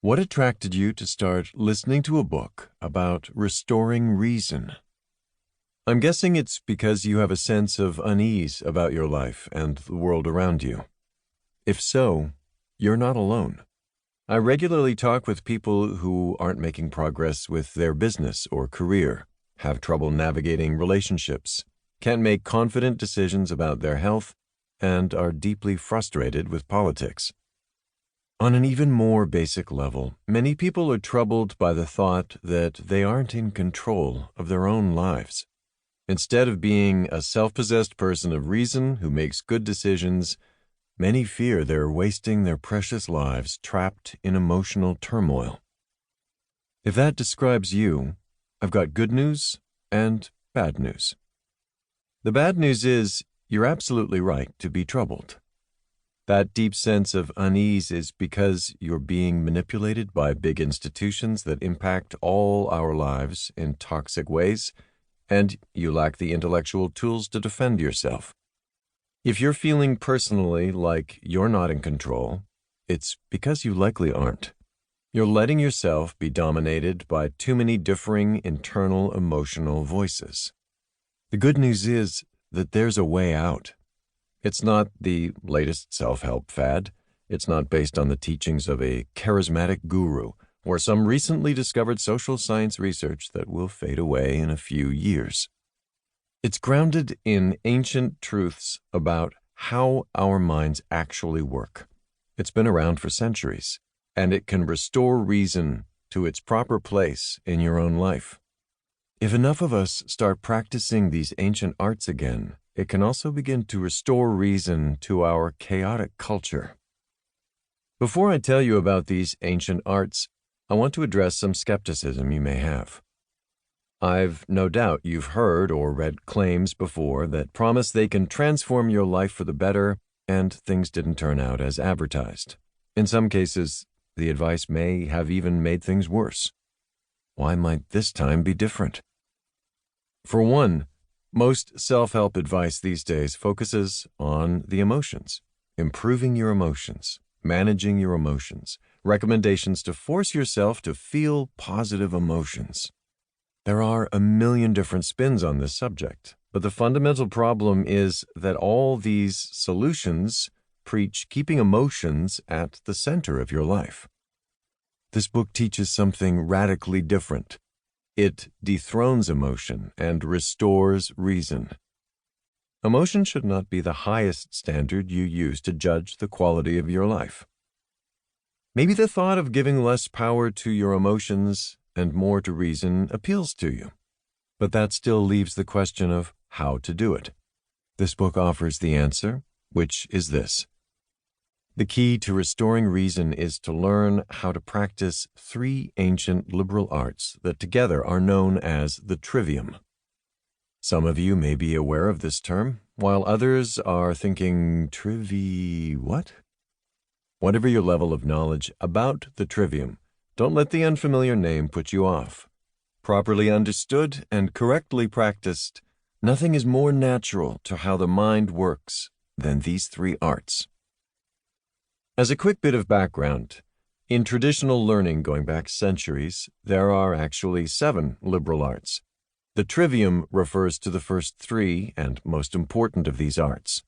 What attracted you to start listening to a book about restoring reason? I'm guessing it's because you have a sense of unease about your life and the world around you. If so, you're not alone. I regularly talk with people who aren't making progress with their business or career, have trouble navigating relationships, can't make confident decisions about their health, and are deeply frustrated with politics. On an even more basic level, many people are troubled by the thought that they aren't in control of their own lives. Instead of being a self-possessed person of reason who makes good decisions, many fear they're wasting their precious lives trapped in emotional turmoil. If that describes you, I've got good news and bad news. The bad news is you're absolutely right to be troubled. That deep sense of unease is because you're being manipulated by big institutions that impact all our lives in toxic ways, and you lack the intellectual tools to defend yourself. If you're feeling personally like you're not in control, it's because you likely aren't. You're letting yourself be dominated by too many differing internal emotional voices. The good news is that there's a way out. It's not the latest self-help fad. It's not based on the teachings of a charismatic guru or some recently discovered social science research that will fade away in a few years. It's grounded in ancient truths about how our minds actually work. It's been around for centuries, and it can restore reason to its proper place in your own life. If enough of us start practicing these ancient arts again, it can also begin to restore reason to our chaotic culture. Before I tell you about these ancient arts, I want to address some skepticism you may have. I've no doubt you've heard or read claims before that promise they can transform your life for the better, and things didn't turn out as advertised. In some cases, the advice may have even made things worse. Why might this time be different? For one, most self-help advice these days focuses on the emotions, improving your emotions, managing your emotions, recommendations to force yourself to feel positive emotions. There are a million different spins on this subject, but the fundamental problem is that all these solutions preach keeping emotions at the center of your life. This book teaches something radically different. It dethrones emotion and restores reason. Emotion should not be the highest standard you use to judge the quality of your life. Maybe the thought of giving less power to your emotions and more to reason appeals to you, but that still leaves the question of how to do it. This book offers the answer, which is this. The key to restoring reason is to learn how to practice three ancient liberal arts that together are known as the trivium. Some of you may be aware of this term, while others are thinking, what? Whatever your level of knowledge about the trivium, don't let the unfamiliar name put you off. Properly understood and correctly practiced, nothing is more natural to how the mind works than these three arts. As a quick bit of background, in traditional learning going back centuries, there are actually 7 liberal arts. The trivium refers to the first 3 and most important of these arts: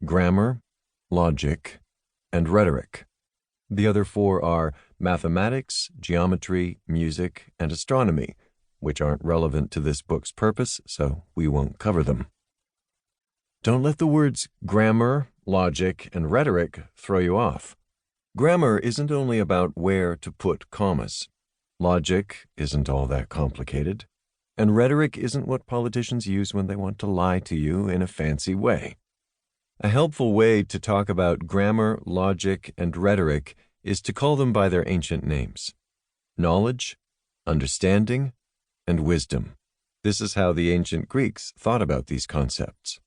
grammar, logic, and rhetoric. The other 4 are mathematics, geometry, music, and astronomy, which aren't relevant to this book's purpose, so we won't cover them. Don't let the words grammar, logic, and rhetoric throw you off. Grammar isn't only about where to put commas. Logic isn't all that complicated. And rhetoric isn't what politicians use when they want to lie to you in a fancy way. A helpful way to talk about grammar, logic, and rhetoric is to call them by their ancient names: knowledge, understanding, and wisdom. This is how the ancient Greeks thought about these concepts.